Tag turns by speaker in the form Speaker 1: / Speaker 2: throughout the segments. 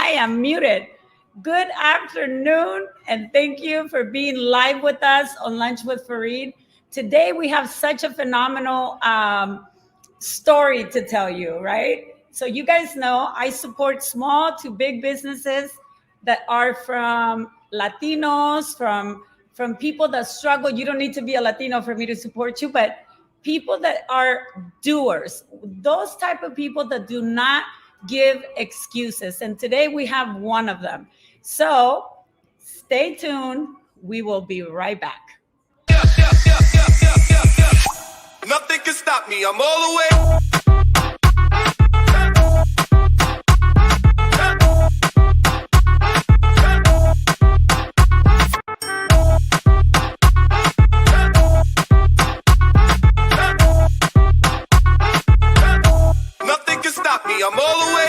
Speaker 1: I am muted. Good afternoon, and thank you for being live with us on Lunch with Faride. Today, we have such a phenomenal story to tell you, right? So, you guys know I support small to big businesses that are from Latinos, from people that struggle. You don't need to be a Latino for me to support you, but people that are doers, those type of people that do not give excuses. And today we have one of them. So stay tuned. We will be right back.
Speaker 2: Nothing can stop me. I'm all the way. Nothing can stop me. I'm all the way.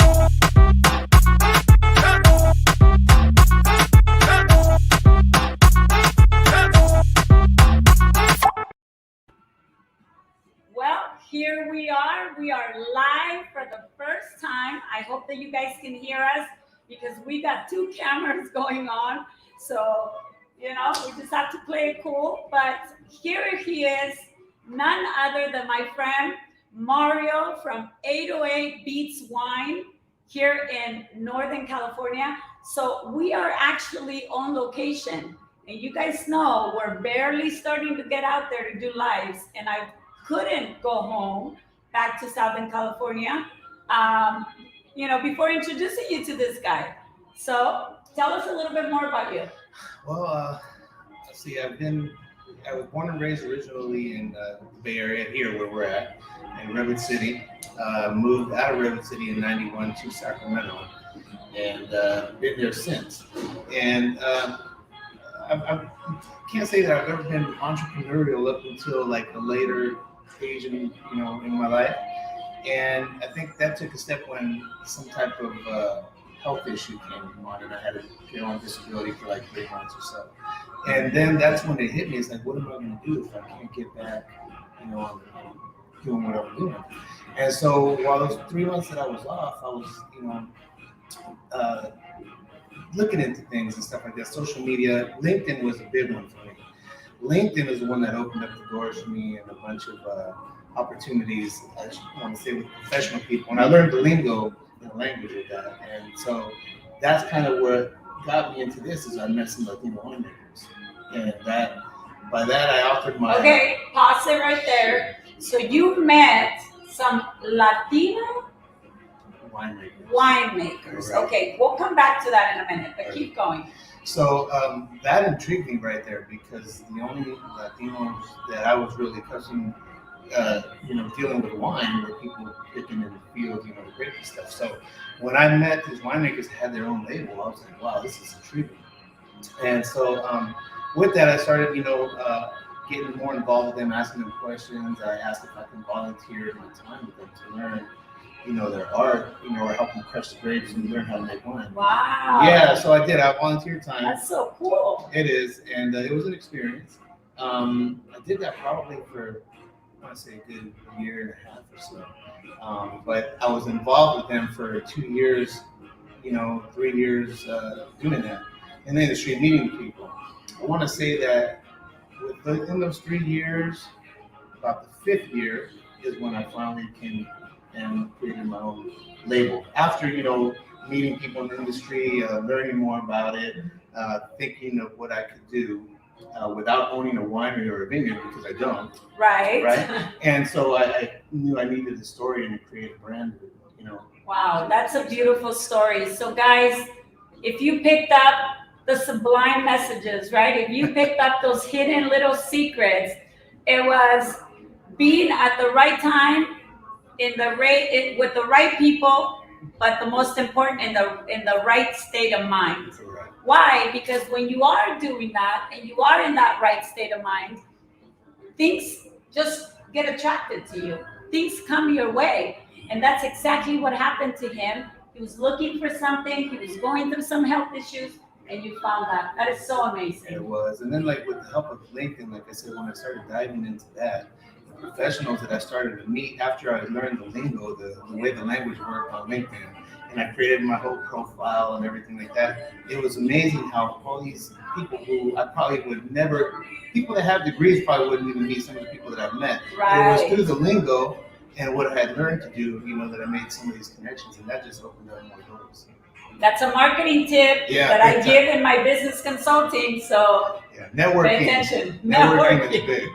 Speaker 1: Well, here we are. We are live for the first time. I hope that you guys can hear us because we got two cameras going on. So, we just have to play it cool. But here he is, none other than my friend Mario from 808 Beatz Wine here in Northern California. So we are actually on location. And you guys know we're barely starting to get out there to do lives. And I couldn't go home back to Southern California, before introducing you to this guy. So tell us a little bit more about you.
Speaker 3: Well, let's see, I was born and raised originally in the Bay Area here where we're at, in Redwood City. Moved out of Redwood City in 91 to Sacramento and been there since. And I can't say that I've ever been entrepreneurial up until like the later age in my life. And I think that took a step when some type of health issue came on and I had to get on disability for like 3 months or so. And then that's when it hit me. It's like, what am I going to do if I can't get back, and doing what I'm doing? And so while those 3 months that I was off, I was, looking into things and stuff like that. Social media, LinkedIn was a big one for me. LinkedIn is the one that opened up the doors for me and a bunch of opportunities, I want to say, with professional people. And I learned the lingo and the language of that. And so that's kind of what got me into this, is I met some Latino winemakers. And by that I offered my...
Speaker 1: Okay, pause it right there. So you met some Latino winemakers.
Speaker 3: Right.
Speaker 1: Okay, we'll come back to that in a minute, but
Speaker 3: Right.
Speaker 1: Keep going.
Speaker 3: So that intrigued me right there, because the only Latinos that I was really accustomed, dealing with wine were people picking in the fields, the grapes and stuff. So when I met these winemakers that had their own label, I was like, wow, this is intriguing. And so with that, I started, getting more involved with them, asking them questions. I asked if I can volunteer my time with them to learn their art, or help them crush the grapes and learn how to make wine.
Speaker 1: Wow.
Speaker 3: Yeah, so I did. I volunteered time.
Speaker 1: That's so cool.
Speaker 3: It is, and it was an experience. I did that probably for, I want to say, a good year and a half or so. But I was involved with them for 2 years, 3 years doing that in the industry, meeting people. I want to say that within those 3 years, about the 5th year is when I finally came and created my own label. After, meeting people in the industry, learning more about it, thinking of what I could do without owning a winery or a vineyard, because I don't.
Speaker 1: Right.
Speaker 3: And so I knew I needed a story and to create a brand,
Speaker 1: Wow, that's a beautiful story. So guys, if you picked up the sublime messages, right? If you picked up those hidden little secrets, it was being at the right time, with the right people, but the most important, in the right state of mind.
Speaker 3: Correct.
Speaker 1: Why? Because when you are doing that and you are in that right state of mind, things just get attracted to you. Things come your way. And that's exactly what happened to him. He was looking for something. He was going through some health issues, and you found that. That is so amazing.
Speaker 3: It was. And then, with the help of LinkedIn, like I said, when I started diving into that, professionals that I started to meet after I learned the lingo, the way the language worked on LinkedIn, and I created my whole profile and everything like that. It was amazing how all these people who I probably would never, people that have degrees probably wouldn't even meet some of the people that I've met. Right. It was through the lingo and what I had learned to do, that I made some of these connections, and that just opened up more doors.
Speaker 1: That's a marketing tip that I give in my business consulting. So
Speaker 3: networking.
Speaker 1: Pay attention.
Speaker 3: Networking is big.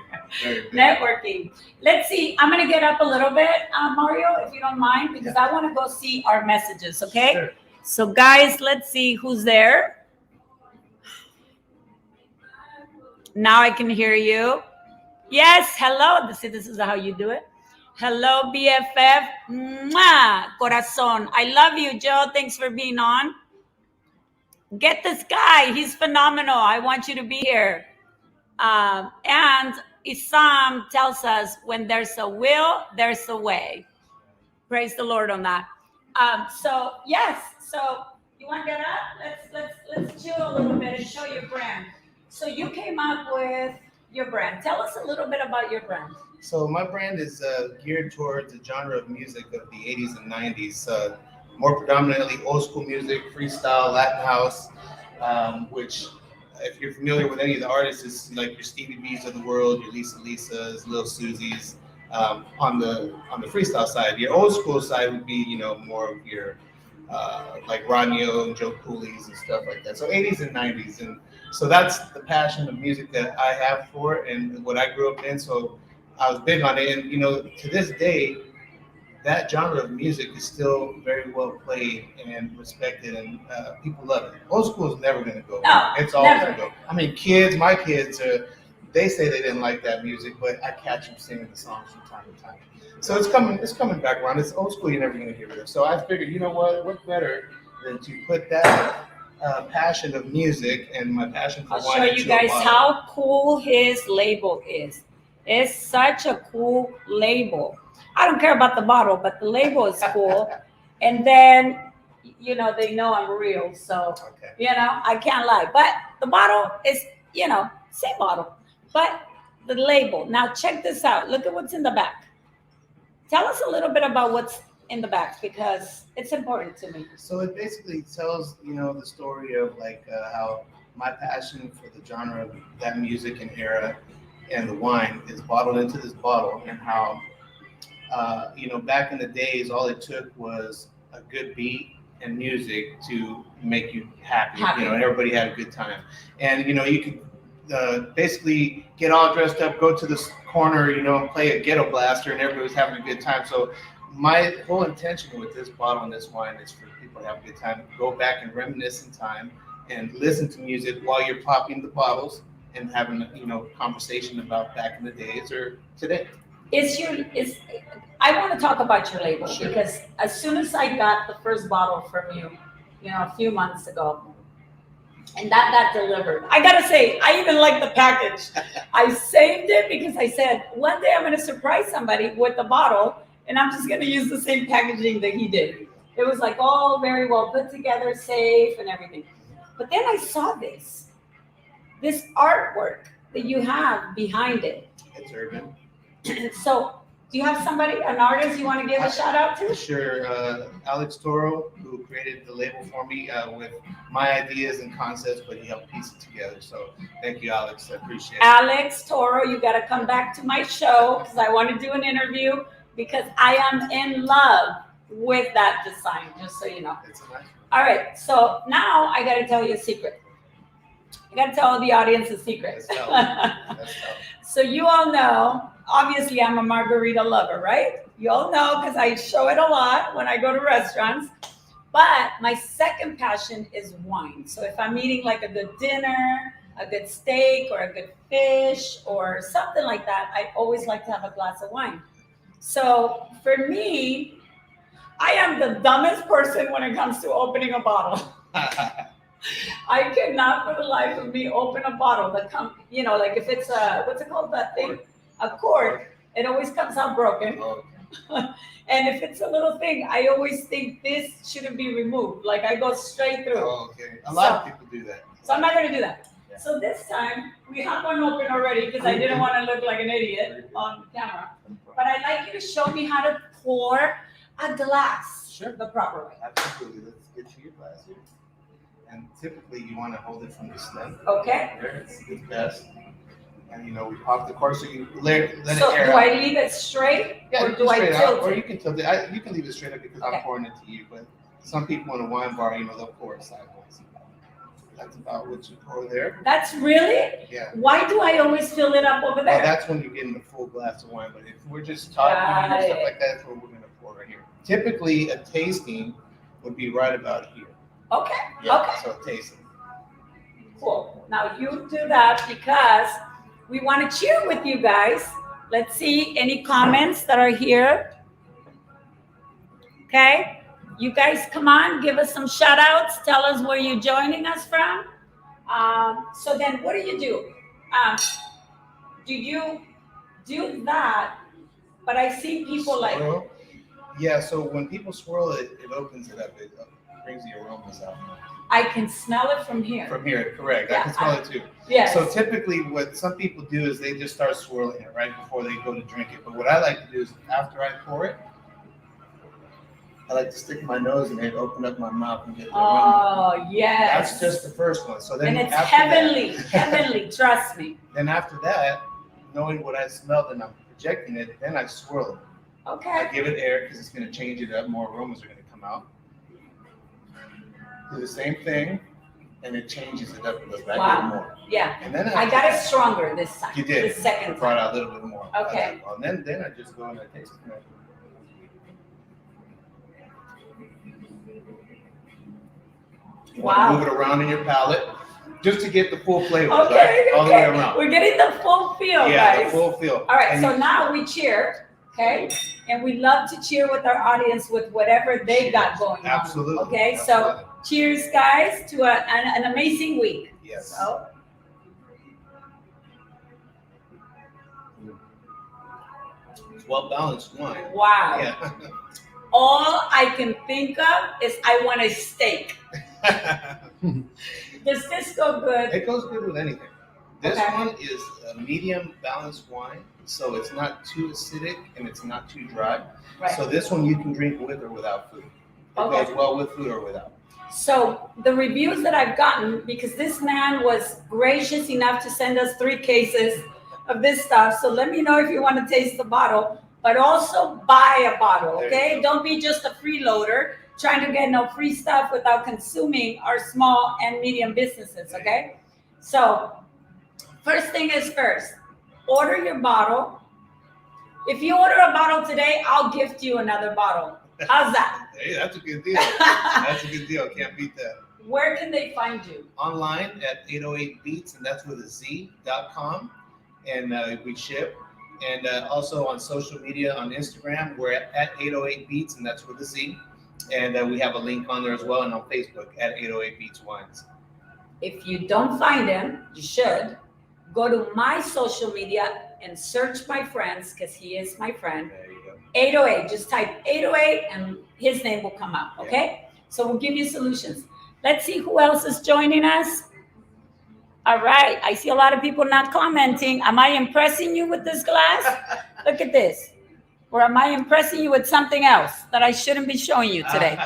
Speaker 3: Very big.
Speaker 1: Networking. Let's see. I'm going to get up a little bit, Mario, if you don't mind, because I want to go see our messages, okay?
Speaker 3: Sure.
Speaker 1: So, guys, let's see who's there. Now I can hear you. Yes, hello. See, this is how you do it. Hello, BFF. Mwah, corazón. I love you, Joe. Thanks for being on. Get this guy. He's phenomenal. I want you to be here. And Isam tells us, when there's a will, there's a way. Praise the Lord on that. So yes. So you want to get up? Let's chill a little bit and show your brand. So you came up with your brand. Tell us a little bit about your brand.
Speaker 3: So my brand is geared towards the genre of music of the 80s and 90s, more predominantly old school music, freestyle, Latin house, which, if you're familiar with any of the artists, is like your Stevie B's of the world, your Lisa Lisa's, Lil Susie's, on the freestyle side. Your old school side would be, more of your like Rodney-O and Joe Cooley's and stuff like that. So 80s and 90s, and so that's the passion of music that I have for it and what I grew up in. So I was big on it, and to this day, that genre of music is still very well played and respected, and people love it. Old school is never going to go.
Speaker 1: No,
Speaker 3: it's always going to go. I mean, my kids they say they didn't like that music, but I catch them singing the songs from time to time. So it's coming back around. It's old school. You're never going to hear it. So I figured, what better than to put that passion of music and my passion for
Speaker 1: I'll show you guys how cool his label is. It's such a cool label. I don't care about the bottle, but the label is cool. And then, they know I'm real. So, I can't lie. But the bottle is, same bottle. But the label. Now, check this out. Look at what's in the back. Tell us a little bit about what's in the back, because it's important to me.
Speaker 3: So it basically tells, the story of how my passion for the genre of that music and era and the wine is bottled into this bottle, and how back in the days, all it took was a good beat and music to make you happy. And everybody had a good time. And, you could basically get all dressed up, go to this corner, and play a ghetto blaster, and everybody was having a good time. So my whole intention with this bottle and this wine is for people to have a good time, go back and reminisce in time and listen to music while you're popping the bottles and having, conversation about back in the days or today.
Speaker 1: I want to talk about your label, because as soon as I got the first bottle from you, a few months ago, and that got delivered, I gotta say, I even like the package. I saved it because I said, one day I'm going to surprise somebody with the bottle, and I'm just going to use the same packaging that he did. It was all very well put together, safe and everything. But then I saw this artwork that you have behind it.
Speaker 3: It's urban.
Speaker 1: So, do you have an artist you want to give a shout out to?
Speaker 3: Sure. Alex Toro, who created the label for me with my ideas and concepts, but he helped piece it together. So thank you, Alex. I appreciate it.
Speaker 1: Alex Toro, you got to come back to my show, because I want to do an interview, because I am in love with that design, just so you know.
Speaker 3: It's a nice one.
Speaker 1: All right. So now I got to tell you a secret. I got to tell the audience a secret.
Speaker 3: Let's tell.
Speaker 1: So you all know, obviously I'm a margarita lover, right? You all know, because I show it a lot when I go to restaurants. But my second passion is wine. So if I'm eating a good dinner, a good steak, or a good fish, or something like that, I always like to have a glass of wine. So for me, I am the dumbest person when it comes to opening a bottle. I cannot for the life of me open a bottle that if it's what's it called, that thing? A cork, it always comes out broken. And if it's a little thing, I always think this shouldn't be removed. I go straight through.
Speaker 3: Oh, okay. A lot of people do that.
Speaker 1: So I'm not going to do that. Yeah. So this time, we have one open already, because I didn't want to look like an idiot on camera. But I'd like you to show me how to pour a glass.
Speaker 3: Sure.
Speaker 1: the proper way.
Speaker 3: Absolutely. Let's get to your glass here. And typically you want to hold it from the stem.
Speaker 1: Okay.
Speaker 3: There, it's best. And we pop the cork so you let it
Speaker 1: So
Speaker 3: air
Speaker 1: do
Speaker 3: out.
Speaker 1: I leave it straight,
Speaker 3: Yeah,
Speaker 1: or
Speaker 3: you
Speaker 1: do
Speaker 3: can
Speaker 1: I
Speaker 3: straight
Speaker 1: tilt
Speaker 3: out, or
Speaker 1: it?
Speaker 3: you can tilt it. You can leave it straight up because
Speaker 1: Okay.
Speaker 3: I'm pouring it to you. But some people in a wine bar, they'll pour it sideways. That's about what you pour there.
Speaker 1: That's really?
Speaker 3: Yeah.
Speaker 1: Why do I always fill it up over there?
Speaker 3: Well, that's when you're getting the full glass of wine. But if we're just talking and stuff like that, that's what we're going to pour right here. Typically, a tasting would be right about here.
Speaker 1: Okay.
Speaker 3: Yeah,
Speaker 1: Okay.
Speaker 3: so tasting.
Speaker 1: Cool. Now you do that because we want to cheer with you guys. Let's see any comments that are here. Okay. You guys come on, give us some shout outs. Tell us where you're joining us from. So then what do? Do you do that? But I see people like,
Speaker 3: Swirl. Yeah, so when people swirl it, it opens it up. It brings the aromas out.
Speaker 1: I can smell it from here.
Speaker 3: From here, correct.
Speaker 1: Yeah,
Speaker 3: I can smell it too.
Speaker 1: Yes.
Speaker 3: So typically what some people do is they just start swirling it right before they go to drink it. But what I like to do is after I pour it, I like to stick my nose in it, open up my mouth, and get the aroma.
Speaker 1: Oh, yes.
Speaker 3: That's just the first one. So then
Speaker 1: And it's
Speaker 3: after
Speaker 1: heavenly,
Speaker 3: that,
Speaker 1: heavenly, trust me.
Speaker 3: Then after that, knowing what I smelled and I'm projecting it, then I swirl it. I
Speaker 1: Okay.
Speaker 3: give it air because it's going to change it up. More aromas are going to come out. Do the same thing, and it changes it up a little bit
Speaker 1: Wow.
Speaker 3: more.
Speaker 1: Yeah.
Speaker 3: And then
Speaker 1: I got it stronger this time.
Speaker 3: You did.
Speaker 1: The second
Speaker 3: I brought
Speaker 1: time.
Speaker 3: out a little bit more.
Speaker 1: Okay.
Speaker 3: And then I just go and I taste it. You want
Speaker 1: Wow.
Speaker 3: to move it around in your palate just to get the full flavor,
Speaker 1: Okay,
Speaker 3: right? All the way
Speaker 1: okay.
Speaker 3: around.
Speaker 1: We're getting the full feel,
Speaker 3: Yeah,
Speaker 1: guys.
Speaker 3: the full feel.
Speaker 1: All right,
Speaker 3: And
Speaker 1: so
Speaker 3: you-
Speaker 1: now we cheer, okay? And we love to cheer with our audience with whatever they got going on.
Speaker 3: Absolutely.
Speaker 1: Okay,
Speaker 3: Absolutely.
Speaker 1: so cheers, guys, to an amazing week.
Speaker 3: Yes.
Speaker 1: So,
Speaker 3: It's well balanced wine.
Speaker 1: wow.
Speaker 3: Yeah.
Speaker 1: All I can think of is I want a steak. Does this go good?
Speaker 3: It goes good with anything. This
Speaker 1: Okay.
Speaker 3: one is a medium balanced wine, so it's not too acidic and it's not too dry.
Speaker 1: Right.
Speaker 3: So this one you can drink with or without food. It
Speaker 1: Okay.
Speaker 3: goes well with food or without.
Speaker 1: So the reviews that I've gotten, because this man was gracious enough to send us 3 cases of this stuff. So let me know if you want to taste the bottle, but also buy a bottle,
Speaker 3: There you
Speaker 1: okay?
Speaker 3: go.
Speaker 1: Don't be just a freeloader trying to get no free stuff without consuming our small and medium businesses, okay? So first thing is first, order your bottle. If you order a bottle today, I'll gift you another bottle. How's that?
Speaker 3: Hey, that's a good deal. That's a good deal. Can't beat that.
Speaker 1: Where can they find you?
Speaker 3: Online at 808 Beatz, and that's with a Z.com. And we ship. And also on social media on Instagram, we're at 808 Beatz, and that's with a Z. And we have a link on there as well, and on Facebook at 808 Beatz Wines.
Speaker 1: If you don't find him, you should go to my social media and search my friends, because he is my friend.
Speaker 3: There you go.
Speaker 1: 808, just type 808 and his name will come up, okay? So we'll give you solutions. Let's see who else is joining us. All right, I see a lot of people not commenting. Am I impressing you with this glass? Look at this. Or am I impressing you with something else that I shouldn't be showing you today?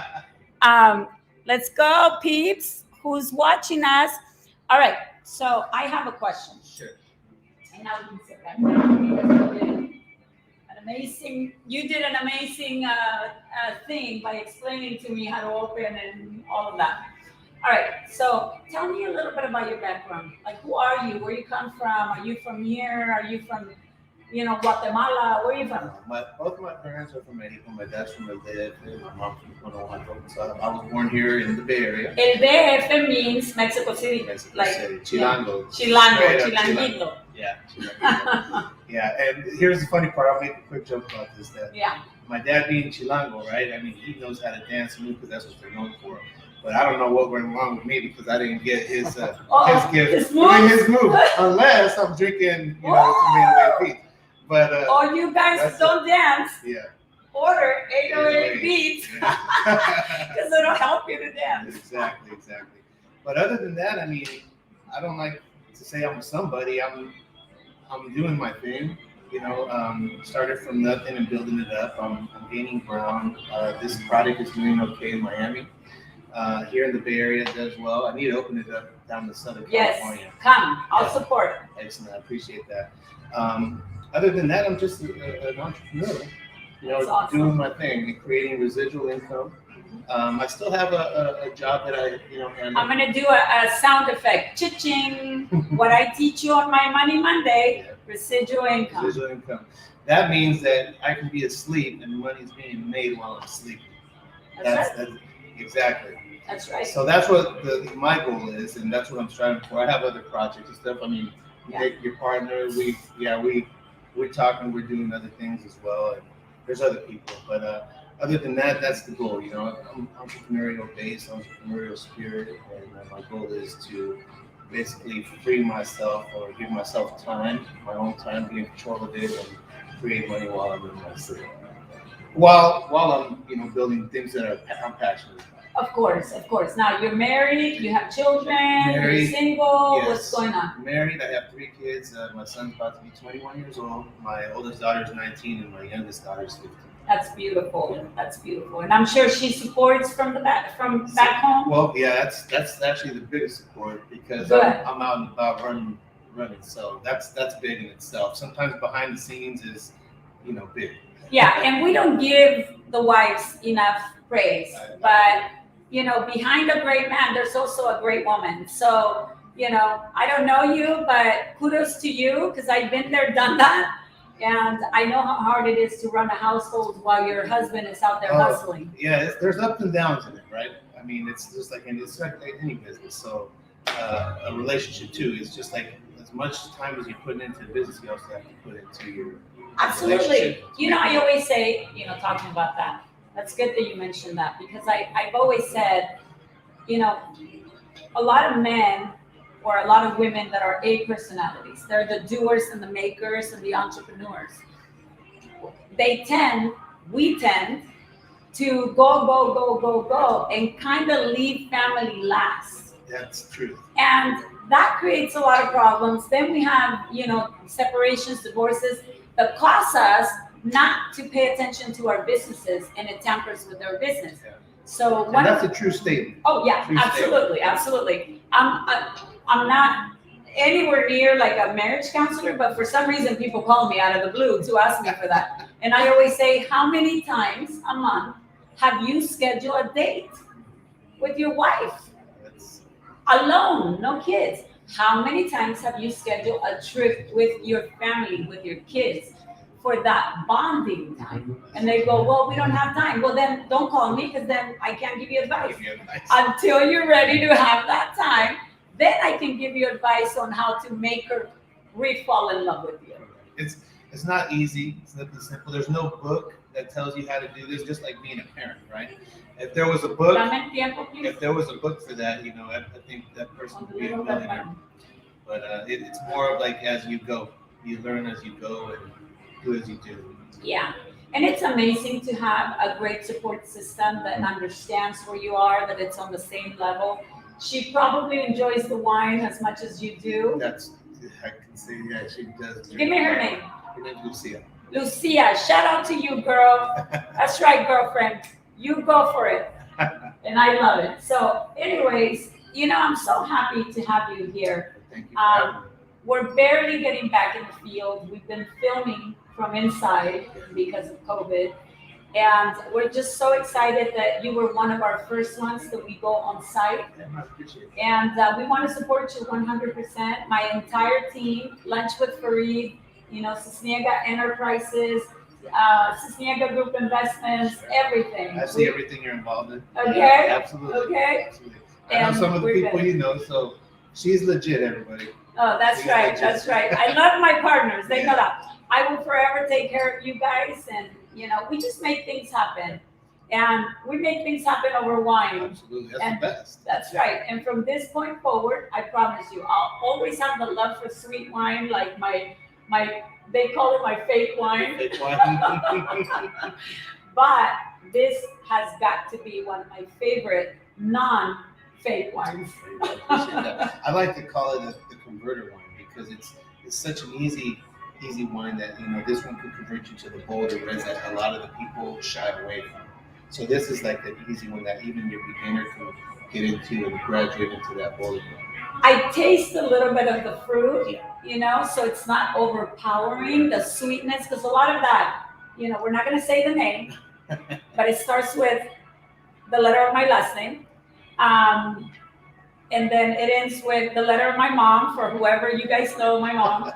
Speaker 1: Let's go, peeps. Who's watching us? All right, so I have a question.
Speaker 3: Sure.
Speaker 1: And now we can sit back down. You did an amazing thing by explaining to me how to open and all of that. All right, so tell me a little bit about your background. Like, who are you? Where you come from? Are you from here? Are you from, Guatemala? Where are you from?
Speaker 3: Both of my parents are from Mexico. My dad's from El DF. My mom's from Guanajuato. So I was born here in the Bay Area.
Speaker 1: El DF means Mexico City.
Speaker 3: Mexico
Speaker 1: Like,
Speaker 3: City. Chilango.
Speaker 1: Chilango,
Speaker 3: Straight up
Speaker 1: Chilanguito.
Speaker 3: Yeah. Chilango. Yeah, and here's the funny part. I'll make a quick joke about this. That
Speaker 1: Yeah.
Speaker 3: my dad being Chilango, right? I mean, he knows how to dance and move because that's what they're known for. But I don't know what went wrong with me because I didn't get his gift.
Speaker 1: His move?
Speaker 3: His move. Unless I'm drinking, some main feet. But
Speaker 1: Oh, you guys don't dance.
Speaker 3: yeah.
Speaker 1: Order 808 Beats
Speaker 3: Yeah.
Speaker 1: because it'll help you to dance.
Speaker 3: Exactly. But other than that, I mean, I don't like to say I'm somebody. I'm doing my thing. Started from nothing and building it up. I'm gaining ground. This product is doing okay in Miami. Here in the Bay Area it does well. I need to open it up down to Southern
Speaker 1: Yes,
Speaker 3: California.
Speaker 1: come. I'll
Speaker 3: Yeah.
Speaker 1: support.
Speaker 3: Excellent. I appreciate that. Other than that, I'm just an entrepreneur.
Speaker 1: That's awesome.
Speaker 3: Doing my thing and creating residual income. I still have a job that and
Speaker 1: I'm gonna do a sound effect. Cha-ching. What I teach you on my Money Monday,
Speaker 3: Yeah.
Speaker 1: residual income.
Speaker 3: residual income. That means that I can be asleep and money's being made while I'm sleeping.
Speaker 1: That's right.
Speaker 3: That's exactly.
Speaker 1: That's right.
Speaker 3: So that's what my goal is, and that's what I'm striving for. I have other projects and stuff. I mean,
Speaker 1: Yeah.
Speaker 3: Nick, your partner, we're talking, we're doing other things as well, and there's other people. But other than that, that's the goal. I'm entrepreneurial based, entrepreneurial spirit, and my goal is to basically free myself or give myself time, my own time, be in control of it, and create money while I'm in my sleep. While I'm building things that I'm passionate about.
Speaker 1: Of course, of course. Now you're married, you have children,
Speaker 3: Married,
Speaker 1: you're single.
Speaker 3: yes.
Speaker 1: What's going on?
Speaker 3: Married, I have 3 kids. My son's about to be 21 years old. My oldest daughter is 19, and my youngest daughter is 15.
Speaker 1: That's beautiful.
Speaker 3: Yeah.
Speaker 1: That's beautiful. And I'm sure she supports from back home.
Speaker 3: Well, yeah, that's actually the biggest support because
Speaker 1: Good.
Speaker 3: I'm out and about running. So that's big in itself. Sometimes behind the scenes is, big.
Speaker 1: Yeah, and we don't give the wives enough praise, but behind a great man, there's also a great woman. So, I don't know you, but kudos to you because I've been there, done that. And I know how hard it is to run a household while your husband is out there hustling.
Speaker 3: Yeah, there's ups and downs in it, right? I mean, it's just like any business. So a relationship too is just like as much time as you put into the business, you also have to put into your
Speaker 1: Absolutely.
Speaker 3: relationship.
Speaker 1: I always say, talking about that, that's good that you mentioned that because I've always said, a lot of men or a lot of women that are A personalities, they're the doers and the makers and the entrepreneurs. We tend to go and kind of leave family last.
Speaker 3: That's true.
Speaker 1: And that creates a lot of problems. Then we have, separations, divorces that cause us not to pay attention to our businesses and it tampers with our business.
Speaker 3: Yeah.
Speaker 1: So
Speaker 3: And that's a true statement.
Speaker 1: Oh yeah,
Speaker 3: True
Speaker 1: absolutely, absolutely. I'm not anywhere near like a marriage counselor, but for some reason people call me out of the blue to ask me for that. And I always say, how many times a month have you scheduled a date with your wife? Alone, no kids. How many times have you scheduled a trip with your family, with your kids for that bonding time? And they go, well, we don't have time. Well, then don't call me because then I can't give you advice. Until you're ready to have that time, then I can give you advice on how to make her re-fall in love with you.
Speaker 3: It's not easy. It's not this simple. There's no book that tells you how to do this, just like being a parent, right? If there was a book, if there was a book for that, I think that person would be a millionaire. But it's more of like as you go, you learn as you go and do as you do.
Speaker 1: Yeah, and it's amazing to have a great support system that understands where you are, that it's on the same level. She probably enjoys the wine as much as you do.
Speaker 3: I can say, yeah, she does.
Speaker 1: Give me her name.
Speaker 3: Her name's Lucia.
Speaker 1: Lucia, shout out to you, girl. That's right, girlfriend. You go for it. And I love it. So anyways, I'm so happy to have you here.
Speaker 3: Thank you.
Speaker 1: We're barely getting back in the field. We've been filming from inside because of COVID. And we're just so excited that you were one of our first ones that we go on site.
Speaker 3: I appreciate it.
Speaker 1: And we want to support you 100%. My entire team, Lunch with Faride, Cisniega Enterprises, Cisniega Group Investments, everything.
Speaker 3: I see everything you're involved in.
Speaker 1: Okay.
Speaker 3: Yeah, absolutely.
Speaker 1: Okay.
Speaker 3: Absolutely. I know some of the people you know, so she's legit, everybody.
Speaker 1: Oh, that's right. That's right. I love my partners. They know that. I will forever take care of you guys, and we just make things happen, and we make things happen over wine.
Speaker 3: Absolutely, that's the best.
Speaker 1: That's right. And from this point forward, I promise you, I'll always have the love for sweet wine, like my they call it my fake wine.
Speaker 3: Fake wine.
Speaker 1: But this has got to be one of my favorite non-fake wines.
Speaker 3: I like to call it the converter wine because it's such an easy easy wine that, this one could convert you to the bolder reds that a lot of the people shy away from. So this is like an easy one that even your beginner can get into and graduate into that bolder one.
Speaker 1: I taste a little bit of the fruit, so it's not overpowering the sweetness, because a lot of that, we're not going to say the name, but it starts with the letter of my last name. And then it ends with the letter of my mom, for whoever you guys know my mom.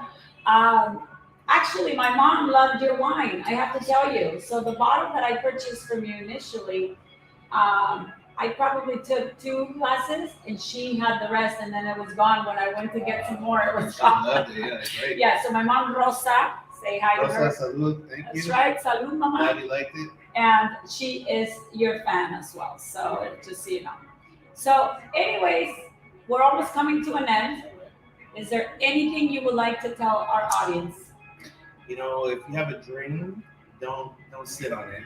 Speaker 1: Actually, my mom loved your wine, I have to tell you. So the bottle that I purchased from you initially, I probably took 2 glasses and she had the rest, and then it was gone. When I went to get some more, it was gone.
Speaker 3: Loved it, yeah, great.
Speaker 1: Yeah, so my mom, Rosa, say hi to her.
Speaker 3: Rosa, salud, thank you.
Speaker 1: That's right, salud, mama.
Speaker 3: Glad you liked it.
Speaker 1: And she is your fan as well, so just so you know. So anyways, we're almost coming to an end. Is there anything you would like to tell our audience?
Speaker 3: If you have a dream, don't sit on it.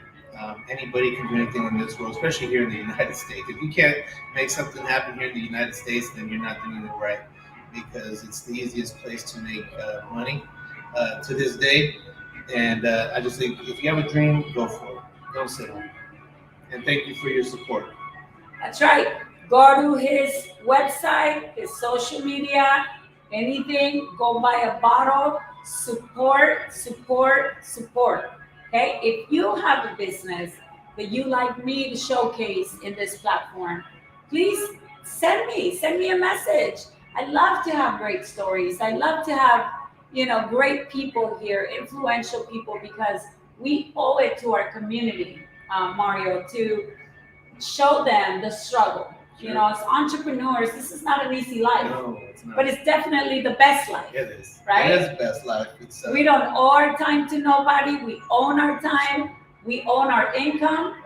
Speaker 3: Anybody can do anything in this world, especially here in the United States. If you can't make something happen here in the United States, then you're not doing it right, because it's the easiest place to make money to this day. And I just think if you have a dream, go for it. Don't sit on it. And thank you for your support.
Speaker 1: That's right. Go to his website, his social media, anything. Go buy a bottle. Support, support, support. Okay? If you have a business that you like me to showcase in this platform, please send me a message. I love to have great stories. I love to have, great people here, influential people, because we owe it to our community, Mario, to show them the struggle.
Speaker 3: Sure.
Speaker 1: As entrepreneurs, this is not an easy life.
Speaker 3: No, it's not.
Speaker 1: But it's definitely the best life.
Speaker 3: It is.
Speaker 1: Right?
Speaker 3: It is the best life.
Speaker 1: We don't owe our time to nobody. We own our time. We own our income.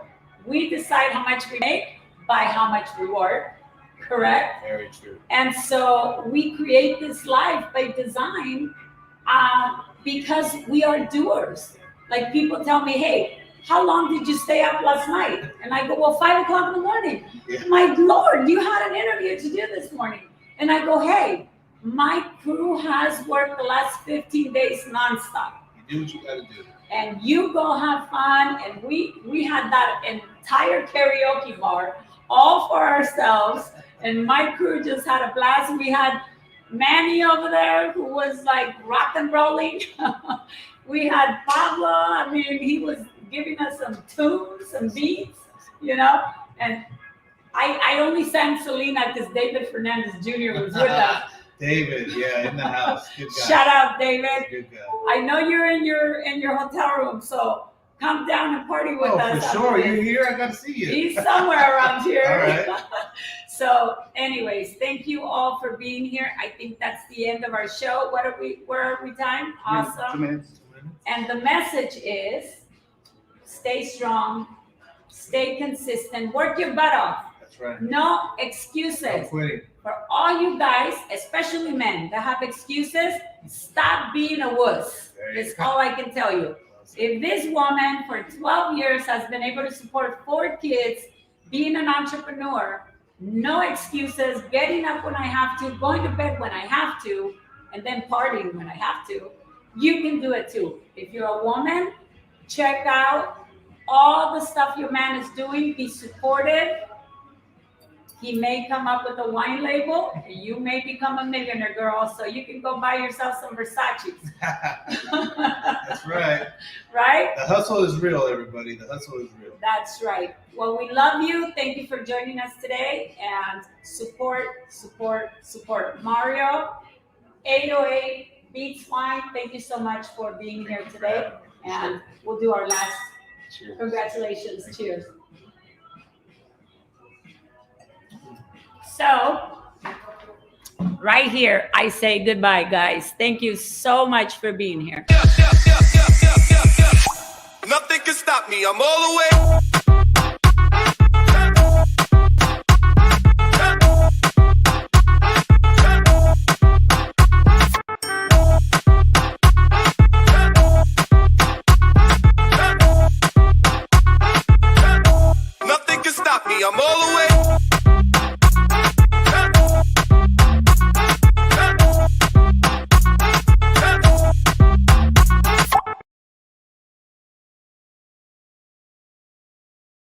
Speaker 1: We decide how much we make by how much we work. Correct?
Speaker 3: Very true.
Speaker 1: And so we create this life by design because we are doers. Like, people tell me, hey, how long did you stay up last night? And I go, well, 5 o'clock in the morning.
Speaker 3: Yeah.
Speaker 1: My Lord, you had an interview to do this morning. And I go, hey, my crew has worked the last 15 days nonstop.
Speaker 3: You do what you gotta do.
Speaker 1: And you go have fun. And we had that entire karaoke bar all for ourselves. And my crew just had a blast. We had Manny over there who was like rock and rolling. We had Pablo. I mean, he was giving us some tunes, some beats, and I only sang Selena because David Fernandez Jr. was with us.
Speaker 3: David, yeah, in the house. Good guy.
Speaker 1: Shout out, David.
Speaker 3: Good guy.
Speaker 1: I know you're in your hotel room, so come down and party with us.
Speaker 3: For sure. You're here. I got to see you.
Speaker 1: He's somewhere around here.
Speaker 3: All right.
Speaker 1: So, anyways, thank you all for being here. I think that's the end of our show. Where are we time? Awesome.
Speaker 3: 2 minutes.
Speaker 1: And the message is, stay strong, stay consistent, work your butt off.
Speaker 3: That's right.
Speaker 1: No excuses.
Speaker 3: No quitting.
Speaker 1: For all you guys, especially men that have excuses, stop being a wuss. That's all I can tell you. If this woman for 12 years has been able to support 4 kids, being an entrepreneur, no excuses, getting up when I have to, going to bed when I have to, and then partying when I have to, you can do it too. If you're a woman, check out all the stuff your man is doing. Be supportive. He may come up with a wine label, and you may become a millionaire, girl, so you can go buy yourself some Versace.
Speaker 3: That's right.
Speaker 1: Right?
Speaker 3: The hustle is real, everybody. The hustle is real.
Speaker 1: That's right. Well, we love you. Thank you for joining us today. And support, support, support. Mario, 808 Beatz Wine, thank you so much for being here today. And we'll do our last.
Speaker 3: Cheers.
Speaker 1: Congratulations. Cheers. So, right here, I say goodbye, guys. Thank you so much for being here.
Speaker 2: Nothing can stop me. I'm all the way. Nothing can stop me. I'm all the way.